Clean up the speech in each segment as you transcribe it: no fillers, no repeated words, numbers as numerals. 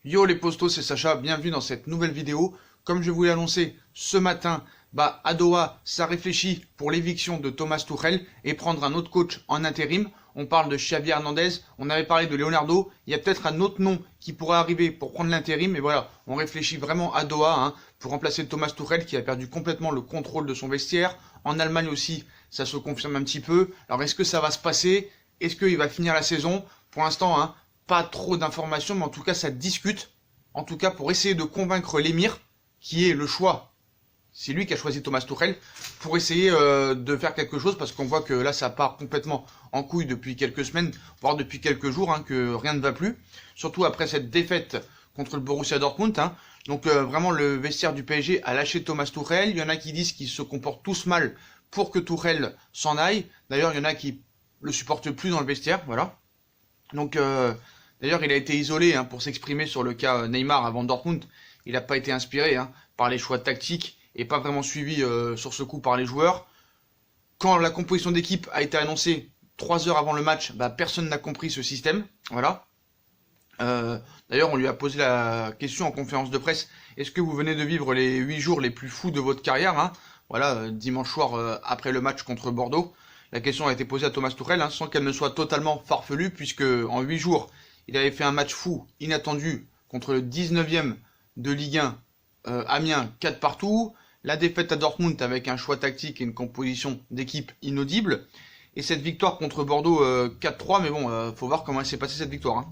Yo les postos, c'est Sacha, bienvenue dans cette nouvelle vidéo. Comme je vous l'ai annoncé ce matin, à Doha, ça réfléchit pour l'éviction de Thomas Tuchel et prendre un autre coach en intérim. On parle de Xavi Hernandez, on avait parlé de Leonardo, il y a peut-être un autre nom qui pourrait arriver pour prendre l'intérim, mais voilà, on réfléchit vraiment à Doha pour remplacer Thomas Tuchel qui a perdu complètement le contrôle de son vestiaire. En Allemagne aussi, ça se confirme un petit peu. Alors est-ce que ça va se passer? Est-ce qu'il va finir la saison? Pour l'instant, pas trop d'informations, mais en tout cas ça discute. En tout cas pour essayer de convaincre l'émir, qui est le choix. C'est lui qui a choisi Thomas Tuchel pour essayer de faire quelque chose parce qu'on voit que là ça part complètement en couille depuis quelques semaines, voire depuis quelques jours, que rien ne va plus. Surtout après cette défaite contre le Borussia Dortmund. Donc vraiment le vestiaire du PSG a lâché Thomas Tuchel. Il y en a qui disent qu'ils se comportent tous mal pour que Tuchel s'en aille. D'ailleurs il y en a qui le supportent plus dans le vestiaire, voilà. Donc d'ailleurs il a été isolé pour s'exprimer sur le cas Neymar avant Dortmund. Il n'a pas été inspiré par les choix tactiques et pas vraiment suivi sur ce coup par les joueurs. Quand la composition d'équipe a été annoncée 3 heures avant le match, personne n'a compris ce système. Voilà. D'ailleurs, on lui a posé la question en conférence de presse. Est-ce que vous venez de vivre les 8 jours les plus fous de votre carrière Voilà, dimanche soir après le match contre Bordeaux. La question a été posée à Thomas Tuchel sans qu'elle ne soit totalement farfelue, puisque en 8 jours, il avait fait un match fou, inattendu, contre le 19e de Ligue 1, Amiens 4 partout, la défaite à Dortmund avec un choix tactique et une composition d'équipe inaudible, et cette victoire contre Bordeaux 4-3, mais bon, faut voir comment elle s'est passée cette victoire.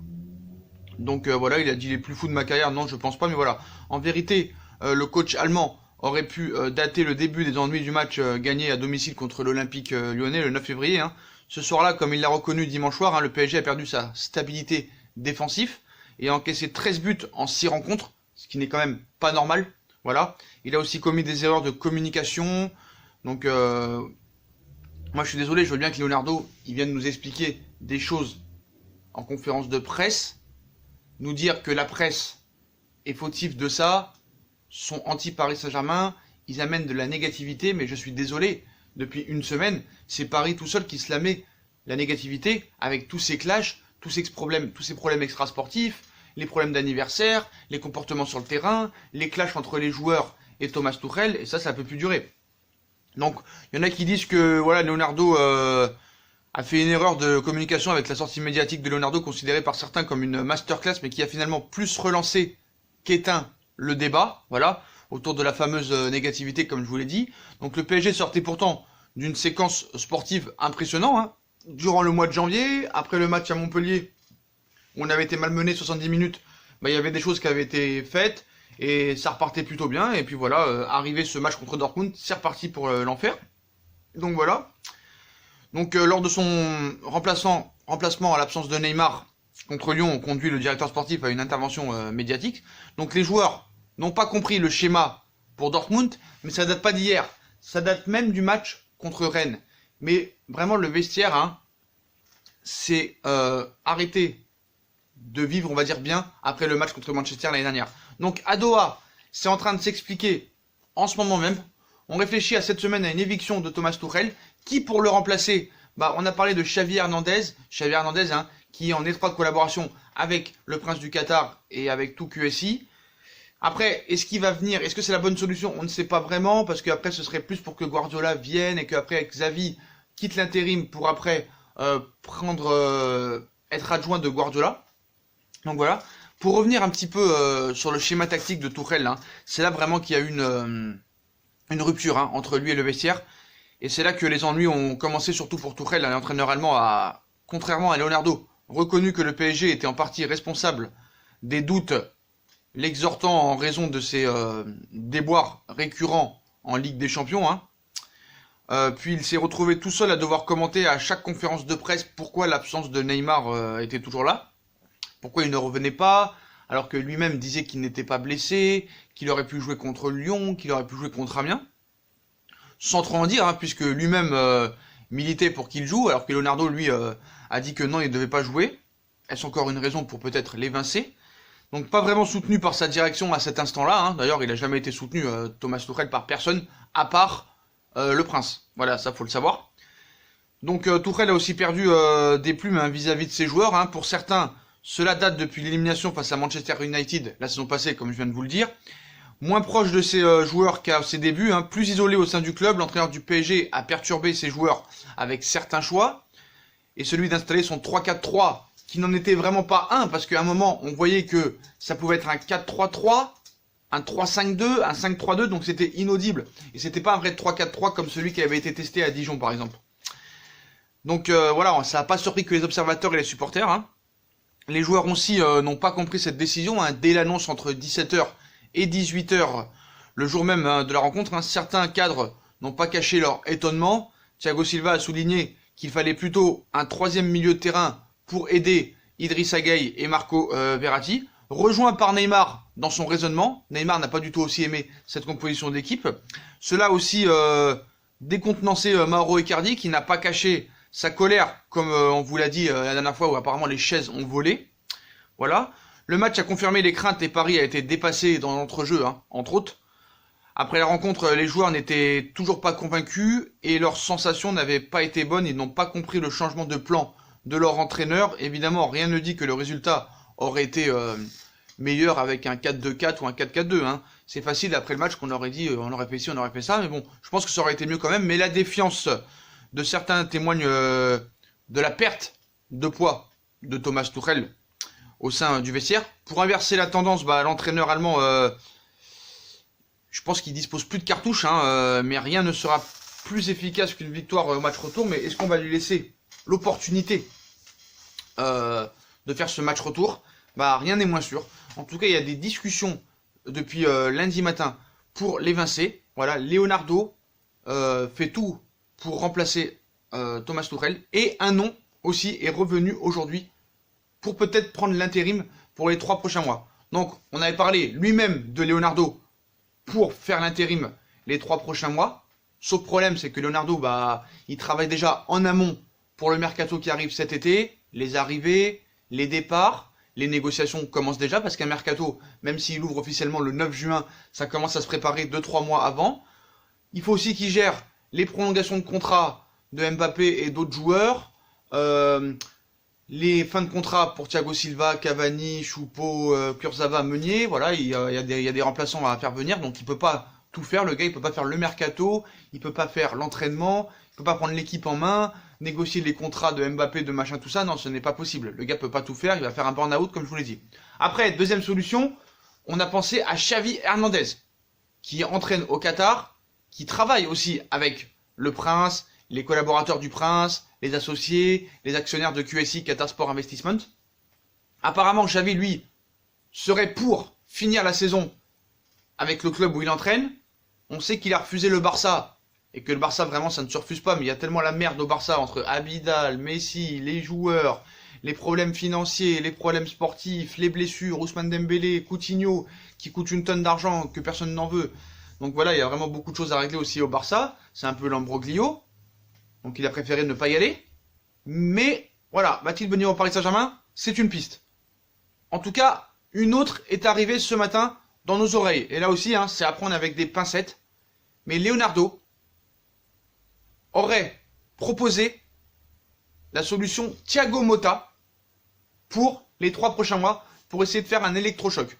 Donc voilà, il a dit les plus fous de ma carrière, non je pense pas, mais voilà. En vérité, le coach allemand aurait pu dater le début des ennuis du match gagné à domicile contre l'Olympique lyonnais le 9 février. Ce soir-là, comme il l'a reconnu dimanche soir, le PSG a perdu sa stabilité défensive et a encaissé 13 buts en 6 rencontres, ce qui n'est quand même pas normal. Voilà. Il a aussi commis des erreurs de communication. Donc moi je suis désolé, je veux bien que Leonardo il vienne nous expliquer des choses en conférence de presse, nous dire que la presse est fautive de ça, sont anti-Paris Saint-Germain, ils amènent de la négativité, mais je suis désolé, depuis une semaine, c'est Paris tout seul qui se la met la négativité avec tous ces clashs, tous ces problèmes extrasportifs, les problèmes d'anniversaire, les comportements sur le terrain, les clashs entre les joueurs et Thomas Tuchel, et ça peut plus durer. Donc, il y en a qui disent que voilà, Leonardo a fait une erreur de communication avec la sortie médiatique de Leonardo, considérée par certains comme une masterclass, mais qui a finalement plus relancé qu'éteint le débat, voilà, autour de la fameuse négativité, comme je vous l'ai dit. Donc le PSG sortait pourtant d'une séquence sportive impressionnante, durant le mois de janvier, après le match à Montpellier, où on avait été malmené 70 minutes, il y avait des choses qui avaient été faites, et ça repartait plutôt bien, et puis voilà, arrivé ce match contre Dortmund, c'est reparti pour l'enfer. Donc voilà. Donc lors de son remplacement à l'absence de Neymar contre Lyon, on conduit le directeur sportif à une intervention médiatique. Donc les joueurs n'ont pas compris le schéma pour Dortmund, mais ça date pas d'hier. Ça date même du match contre Rennes. Mais vraiment le vestiaire, c'est arrêté de vivre, on va dire bien, après le match contre Manchester l'année dernière. Donc à Doha, c'est en train de s'expliquer en ce moment même. On réfléchit à cette semaine à une éviction de Thomas Tuchel, qui pour le remplacer, on a parlé de Xavi Hernandez, qui est en étroite collaboration avec le prince du Qatar et avec tout QSI. Après, est-ce qu'il va venir? Est-ce que c'est la bonne solution? On ne sait pas vraiment, parce qu'après ce serait plus pour que Guardiola vienne et qu'après Xavi quitte l'intérim pour après être adjoint de Guardiola. Donc voilà. Pour revenir un petit peu sur le schéma tactique de Tuchel, c'est là vraiment qu'il y a eu une rupture entre lui et le vestiaire. Et c'est là que les ennuis ont commencé, surtout pour Tuchel, l'entraîneur allemand a, contrairement à Leonardo, reconnu que le PSG était en partie responsable des doutes, l'exhortant en raison de ses déboires récurrents en Ligue des Champions. Puis il s'est retrouvé tout seul à devoir commenter à chaque conférence de presse pourquoi l'absence de Neymar était toujours là, pourquoi il ne revenait pas, alors que lui-même disait qu'il n'était pas blessé, qu'il aurait pu jouer contre Lyon, qu'il aurait pu jouer contre Amiens. Sans trop en dire, puisque lui-même militait pour qu'il joue, alors que Leonardo, lui, a dit que non, il ne devait pas jouer. Est-ce encore une raison pour peut-être l'évincer? Donc pas vraiment soutenu par sa direction à cet instant-là. D'ailleurs, il n'a jamais été soutenu, Thomas Tuchel, par personne, à part le prince. Voilà, ça faut le savoir. Donc Tuchel a aussi perdu des plumes vis-à-vis de ses joueurs. Pour certains, Cela date depuis l'élimination face à Manchester United la saison passée, comme je viens de vous le dire. Moins proche de ses joueurs qu'à ses débuts, hein, plus isolé au sein du club, l'entraîneur du PSG a perturbé ses joueurs avec certains choix. Et celui d'installer son 3-4-3, qui n'en était vraiment pas un, parce qu'à un moment, on voyait que ça pouvait être un 4-3-3, un 3-5-2, un 5-3-2, donc c'était inaudible. Et c'était pas un vrai 3-4-3 comme celui qui avait été testé à Dijon, par exemple. Donc voilà, ça n'a pas surpris que les observateurs et les supporters. Hein. Les joueurs aussi n'ont pas compris cette décision. Hein. Dès l'annonce entre 17h et 18h, le jour même de la rencontre, hein, certains cadres n'ont pas caché leur étonnement. Thiago Silva a souligné qu'il fallait plutôt un troisième milieu de terrain pour aider Idrissa Gueye et Marco Verratti, rejoint par Neymar dans son raisonnement. Neymar n'a pas du tout aussi aimé cette composition d'équipe. Cela aussi décontenancé Mauro Icardi, qui n'a pas caché sa colère, comme on vous l'a dit la dernière fois, où apparemment les chaises ont volé. Voilà. Le match a confirmé les craintes et Paris a été dépassé dans l'entrejeu, hein, entre autres. Après la rencontre, les joueurs n'étaient toujours pas convaincus et leurs sensations n'avaient pas été bonnes. Ils n'ont pas compris le changement de plan de leur entraîneur. Évidemment, rien ne dit que le résultat aurait été meilleur avec un 4-2-4 ou un 4-4-2. Hein. C'est facile après le match qu'on aurait dit on aurait fait ci, on aurait fait ça. Mais bon, je pense que ça aurait été mieux quand même. Mais la défiance de certains témoigne de la perte de poids de Thomas Tuchel au sein du vestiaire. Pour inverser la tendance, l'entraîneur allemand, je pense qu'il dispose plus de cartouches, hein, mais rien ne sera plus efficace qu'une victoire au match retour. Mais est-ce qu'on va lui laisser l'opportunité de faire ce match retour? Rien n'est moins sûr. En tout cas, il y a des discussions depuis lundi matin pour l'évincer. Voilà, Leonardo fait tout pour remplacer Thomas Tuchel. Et un nom aussi est revenu aujourd'hui pour peut-être prendre l'intérim pour les 3 prochains mois. Donc, on avait parlé lui-même de Leonardo pour faire l'intérim les 3 prochains mois. Sauf problème, c'est que Leonardo, il travaille déjà en amont pour le mercato qui arrive cet été. Les arrivées, les départs, les négociations commencent déjà parce qu'un mercato, même s'il ouvre officiellement le 9 juin, ça commence à se préparer 2-3 mois avant. Il faut aussi qu'il gère les prolongations de contrat de Mbappé et d'autres joueurs, les fins de contrat pour Thiago Silva, Cavani, Choupo, Kurzawa, Meunier. Voilà, il y a des remplaçants à faire venir, donc il peut pas tout faire. Le gars, il peut pas faire le mercato, il peut pas faire l'entraînement, il peut pas prendre l'équipe en main, négocier les contrats de Mbappé, de machin, tout ça. Non, ce n'est pas possible. Le gars peut pas tout faire, il va faire un burn-out, comme je vous l'ai dit. Après, deuxième solution, on a pensé à Xavi Hernandez, qui entraîne au Qatar, qui travaille aussi avec le Prince, les collaborateurs du Prince, les associés, les actionnaires de QSI, Qatar Sport Investment. Apparemment, Xavi, lui, serait pour finir la saison avec le club où il entraîne. On sait qu'il a refusé le Barça, et que le Barça, vraiment, ça ne se refuse pas, mais il y a tellement la merde au Barça entre Abidal, Messi, les joueurs, les problèmes financiers, les problèmes sportifs, les blessures, Ousmane Dembélé, Coutinho, qui coûte une tonne d'argent, que personne n'en veut. Donc voilà, il y a vraiment beaucoup de choses à régler aussi au Barça. C'est un peu l'ambroglio. Donc il a préféré ne pas y aller. Mais voilà, va-t-il venir au Paris Saint-Germain? C'est une piste. En tout cas, une autre est arrivée ce matin dans nos oreilles. Et là aussi, c'est à prendre avec des pincettes. Mais Leonardo aurait proposé la solution Thiago Motta pour les 3 prochains mois pour essayer de faire un électrochoc.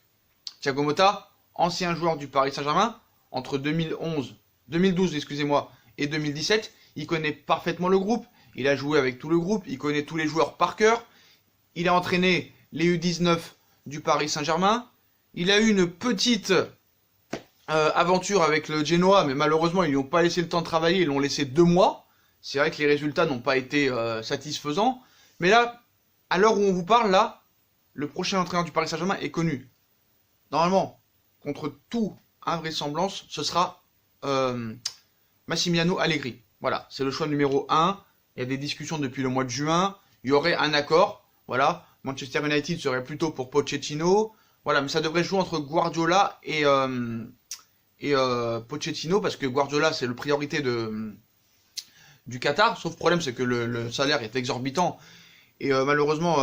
Thiago Motta, ancien joueur du Paris Saint-Germain, entre 2012 et 2017, il connaît parfaitement le groupe, il a joué avec tout le groupe, il connaît tous les joueurs par cœur, il a entraîné les U19 du Paris Saint-Germain, il a eu une petite aventure avec le Genoa, mais malheureusement ils lui ont pas laissé le temps de travailler, ils l'ont laissé 2 mois, c'est vrai que les résultats n'ont pas été satisfaisants, mais là, à l'heure où on vous parle, là, le prochain entraîneur du Paris Saint-Germain est connu. Normalement, contre tout invraisemblance, ce sera Massimiliano Allegri. Voilà, c'est le choix numéro 1. Il y a des discussions depuis le mois de juin. Il y aurait un accord. Voilà, Manchester United serait plutôt pour Pochettino. Voilà, mais ça devrait jouer entre Guardiola et Pochettino parce que Guardiola c'est le priorité du Qatar. Sauf problème, c'est que le salaire est exorbitant. Et malheureusement,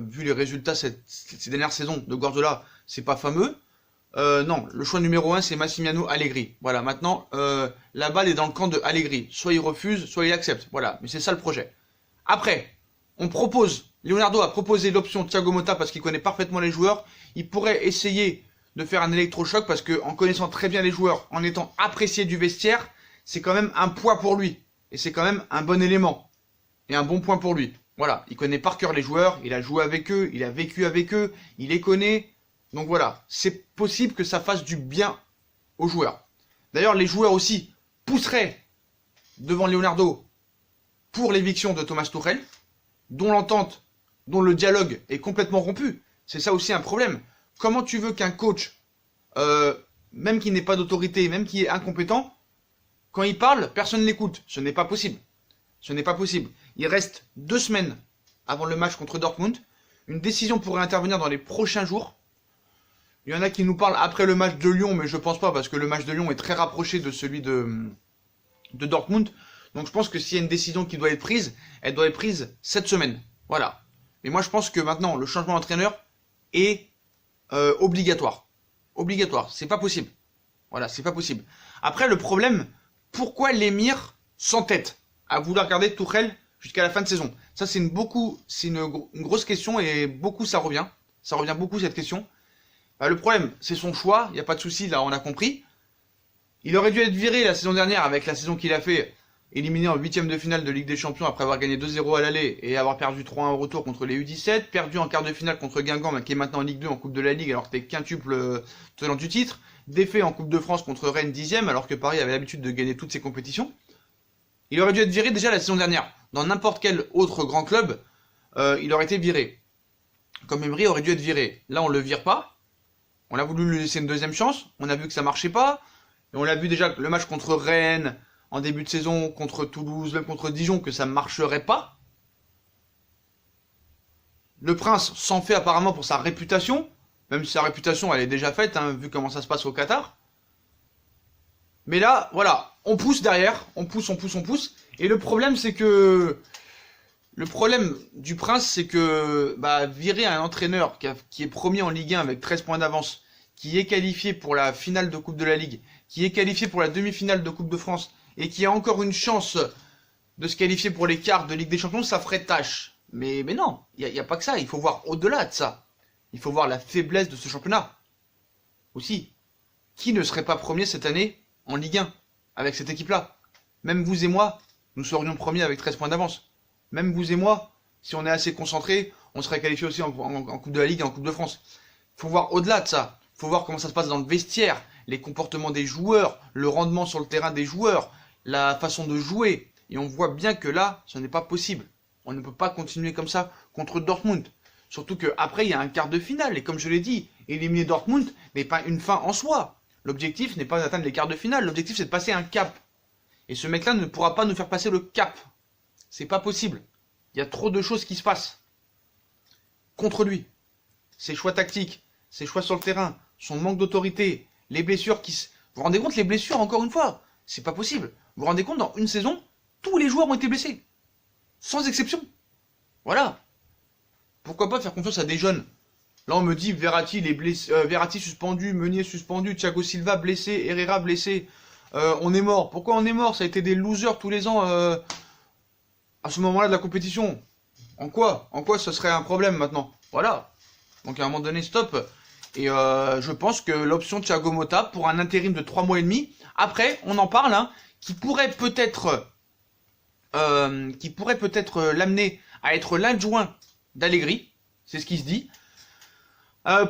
vu les résultats ces dernières saisons de Guardiola, c'est pas fameux. Non, le choix numéro 1, c'est Massimiliano Allegri. Voilà, maintenant, la balle est dans le camp de Allegri. Soit il refuse, soit il accepte. Voilà, mais c'est ça le projet. Après, on propose Leonardo a proposé l'option Thiago Motta parce qu'il connaît parfaitement les joueurs. Il pourrait essayer de faire un électrochoc parce que en connaissant très bien les joueurs, en étant apprécié du vestiaire, c'est quand même un poids pour lui. Et c'est quand même un bon élément. Et un bon point pour lui. Voilà, il connaît par cœur les joueurs, il a joué avec eux, il a vécu avec eux, il les connaît. Donc voilà, c'est possible que ça fasse du bien aux joueurs. D'ailleurs, les joueurs aussi pousseraient devant Leonardo pour l'éviction de Thomas Tuchel, dont l'entente, dont le dialogue est complètement rompu. C'est ça aussi un problème. Comment tu veux qu'un coach, même qui n'ait pas d'autorité, même qui est incompétent, quand il parle, personne ne l'écoute. Ce n'est pas possible. Ce n'est pas possible. Il reste 2 semaines avant le match contre Dortmund. Une décision pourrait intervenir dans les prochains jours. Il y en a qui nous parlent après le match de Lyon, mais je pense pas, parce que le match de Lyon est très rapproché de celui de Dortmund. Donc je pense que s'il y a une décision qui doit être prise, elle doit être prise cette semaine. Voilà. Mais moi je pense que maintenant, le changement d'entraîneur est obligatoire. Obligatoire. C'est pas possible. Voilà, c'est pas possible. Après, le problème, pourquoi l'émir s'entête à vouloir garder Tuchel jusqu'à la fin de saison? Ça, c'est une grosse question et beaucoup ça revient. Ça revient beaucoup cette question. Bah, le problème, c'est son choix. Il n'y a pas de souci, là, on a compris. Il aurait dû être viré la saison dernière avec la saison qu'il a fait, éliminé en 8ème de finale de Ligue des Champions après avoir gagné 2-0 à l'aller et avoir perdu 3-1 au retour contre les U17, perdu en quart de finale contre Guingamp, qui est maintenant en Ligue 2 en Coupe de la Ligue alors que t'es quintuple tenant du titre, défait en Coupe de France contre Rennes 10ème alors que Paris avait l'habitude de gagner toutes ses compétitions. Il aurait dû être viré déjà la saison dernière. Dans n'importe quel autre grand club, il aurait été viré. Comme Emery aurait dû être viré. Là, on le vire pas. On a voulu lui laisser une deuxième chance. On a vu que ça marchait pas. Et on l'a vu déjà le match contre Rennes, en début de saison, contre Toulouse, même contre Dijon, que ça ne marcherait pas. Le Prince s'en fait apparemment pour sa réputation, même si sa réputation elle est déjà faite, hein, vu comment ça se passe au Qatar. Mais là, voilà, on pousse derrière, on pousse. Et le problème, c'est que... Le problème du Prince, c'est que virer un entraîneur qui est premier en Ligue 1 avec 13 points d'avance, qui est qualifié pour la finale de Coupe de la Ligue, qui est qualifié pour la demi-finale de Coupe de France, et qui a encore une chance de se qualifier pour les quarts de Ligue des Champions, ça ferait tâche. Mais non, il n'y a pas que ça, il faut voir au-delà de ça. Il faut voir la faiblesse de ce championnat. Aussi, qui ne serait pas premier cette année en Ligue 1 avec cette équipe-là? Même vous et moi, nous serions premiers avec 13 points d'avance. Même vous et moi, si on est assez concentré, on serait qualifié aussi en Coupe de la Ligue et en Coupe de France. Il faut voir au-delà de ça. Il faut voir comment ça se passe dans le vestiaire, les comportements des joueurs, le rendement sur le terrain des joueurs, la façon de jouer. Et on voit bien que là, ce n'est pas possible. On ne peut pas continuer comme ça contre Dortmund. Surtout qu'après, il y a un quart de finale. Et comme je l'ai dit, éliminer Dortmund n'est pas une fin en soi. L'objectif n'est pas d'atteindre les quarts de finale. L'objectif, c'est de passer un cap. Et ce mec-là ne pourra pas nous faire passer le cap. C'est pas possible. Il y a trop de choses qui se passent contre lui. Ses choix tactiques, ses choix sur le terrain, son manque d'autorité, les blessures qui... Vous vous rendez compte, les blessures, encore une fois, c'est pas possible. Vous vous rendez compte, dans une saison, tous les joueurs ont été blessés. Sans exception. Voilà. Pourquoi pas faire confiance à des jeunes? Là, on me dit Verratti, il est blessé, Verratti suspendu, Meunier suspendu, Thiago Silva blessé, Herrera blessé. On est mort. Pourquoi on est mort? Ça a été des losers tous les ans à ce moment-là de la compétition. En quoi ce serait un problème maintenant? Voilà. Donc à un moment donné, stop. Et je pense que l'option Thiago Motta pour un intérim de 3 mois et demi, après, on en parle, hein, qui pourrait peut-être l'amener à être l'adjoint d'Allegri. C'est ce qui se dit.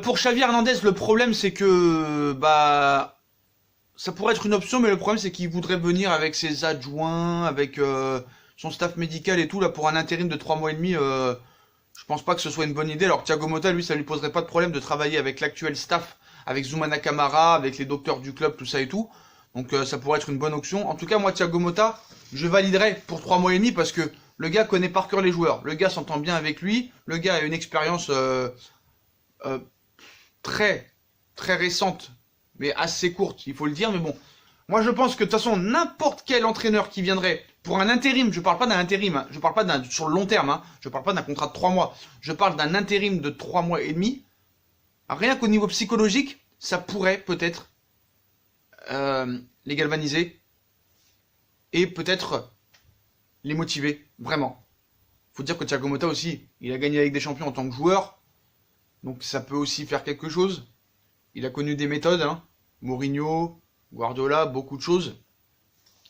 Pour Xavi Hernandez, le problème c'est que ça pourrait être une option, mais le problème c'est qu'il voudrait venir avec ses adjoints, avec son staff médical et tout, là, pour un intérim de 3 mois et demi, je pense pas que ce soit une bonne idée. Alors que Thiago Motta, lui, ça lui poserait pas de problème de travailler avec l'actuel staff, avec Zoumana Camara, avec les docteurs du club, tout ça et tout. Donc ça pourrait être une bonne option. En tout cas, moi, Thiago Motta, je validerais pour 3 mois et demi parce que le gars connaît par cœur les joueurs. Le gars s'entend bien avec lui. Le gars a une expérience très, très récente, mais assez courte, il faut le dire. Mais bon, moi, je pense que de toute façon, n'importe quel entraîneur qui viendrait pour un intérim, je parle pas d'un intérim, hein, je parle pas d'un sur le long terme, hein, je parle pas d'un contrat de 3 mois, je parle d'un intérim de 3 mois et demi. Rien qu'au niveau psychologique, ça pourrait peut-être les galvaniser et peut-être les motiver, vraiment. Faut dire que Thiago Motta aussi, il a gagné avec des champions en tant que joueur, donc ça peut aussi faire quelque chose. Il a connu des méthodes, hein. Mourinho, Guardiola, beaucoup de choses.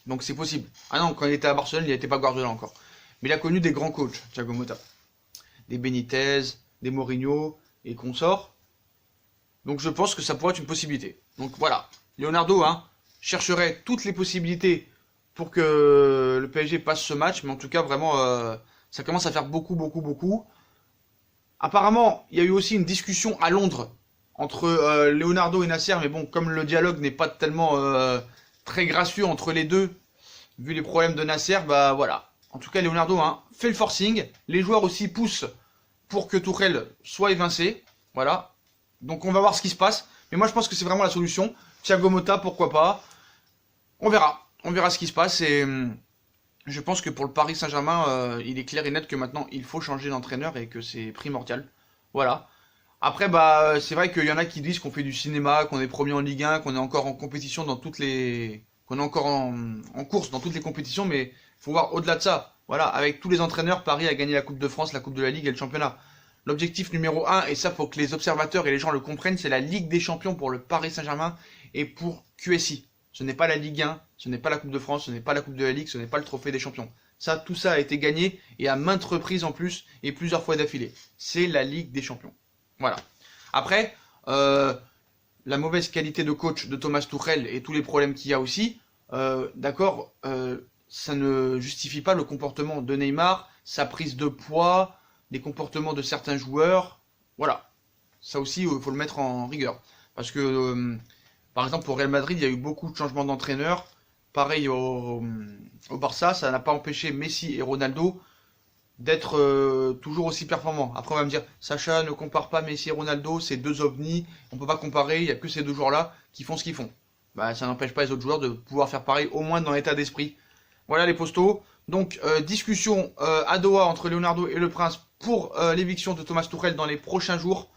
Donc c'est possible. Ah non, quand il était à Barcelone, il n'était pas Guardiola encore. Mais il a connu des grands coachs, Thiago Motta. Des Benitez, des Mourinho et consorts. Donc je pense que ça pourrait être une possibilité. Donc voilà, Leonardo chercherait toutes les possibilités pour que le PSG passe ce match. Mais en tout cas, vraiment, ça commence à faire beaucoup, beaucoup, beaucoup. Apparemment, il y a eu aussi une discussion à Londres entre Leonardo et Nasser. Mais bon, comme le dialogue n'est pas tellement très gracieux entre les deux, vu les problèmes de Nasser, bah voilà. En tout cas, Leonardo fait le forcing. Les joueurs aussi poussent pour que Tourelle soit évincé. Voilà. Donc on va voir ce qui se passe. Mais moi je pense que c'est vraiment la solution. Thiago Motta, pourquoi pas. On verra. On verra ce qui se passe. Et je pense que pour le Paris Saint-Germain, il est clair et net que maintenant il faut changer d'entraîneur et que c'est primordial. Voilà. Après, bah, c'est vrai qu'il y en a qui disent qu'on fait du cinéma, qu'on est premier en Ligue 1, qu'on est encore en compétition dans toutes les. Qu'on est encore en course dans toutes les compétitions, mais il faut voir au-delà de ça. Voilà, avec tous les entraîneurs, Paris a gagné la Coupe de France, la Coupe de la Ligue et le championnat. L'objectif numéro 1, et ça faut que les observateurs et les gens le comprennent, c'est la Ligue des Champions pour le Paris Saint-Germain et pour QSI. Ce n'est pas la Ligue 1, ce n'est pas la Coupe de France, ce n'est pas la Coupe de la Ligue, ce n'est pas le Trophée des Champions. Ça, tout ça a été gagné et à maintes reprises en plus et plusieurs fois d'affilée. C'est la Ligue des Champions. Voilà. Après, la mauvaise qualité de coach de Thomas Tuchel et tous les problèmes qu'il y a aussi, d'accord, ça ne justifie pas le comportement de Neymar, sa prise de poids, les comportements de certains joueurs. Voilà. Ça aussi, il faut le mettre en rigueur. Parce que, par exemple, au Real Madrid, il y a eu beaucoup de changements d'entraîneur. Pareil au Barça, ça n'a pas empêché Messi et Ronaldo d'être toujours aussi performants. Après, on va me dire, Sacha, ne compare pas Messi et Ronaldo, c'est deux ovnis, on peut pas comparer, il n'y a que ces deux joueurs-là qui font ce qu'ils font. Bah, ça n'empêche pas les autres joueurs de pouvoir faire pareil, au moins dans l'état d'esprit. Voilà les postos. Donc, discussion à Doha entre Leonardo et le Prince pour l'éviction de Thomas Tuchel dans les prochains jours,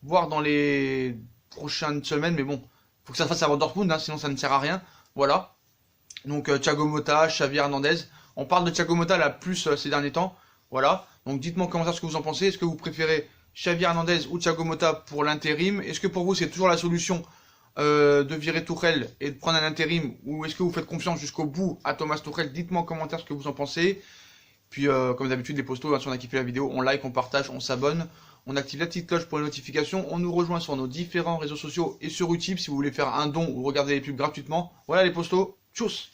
voire dans les prochaines semaines, mais bon, faut que ça se fasse avant Dortmund, sinon ça ne sert à rien. Voilà. Donc, Thiago Motta, Xavi Hernandez. On parle de Thiago Motta là plus ces derniers temps. Voilà. Donc dites-moi en commentaire ce que vous en pensez. Est-ce que vous préférez Xavi Hernandez ou Thiago Motta pour l'intérim? Est-ce que pour vous c'est toujours la solution de virer Tuchel et de prendre un intérim? Ou est-ce que vous faites confiance jusqu'au bout à Thomas Tuchel? Dites-moi en commentaire ce que vous en pensez. Puis comme d'habitude les postos, si on a kiffé la vidéo, on like, on partage, on s'abonne. On active la petite cloche pour les notifications. On nous rejoint sur nos différents réseaux sociaux et sur YouTube si vous voulez faire un don ou regarder les pubs gratuitement. Voilà les postos. Tchuss!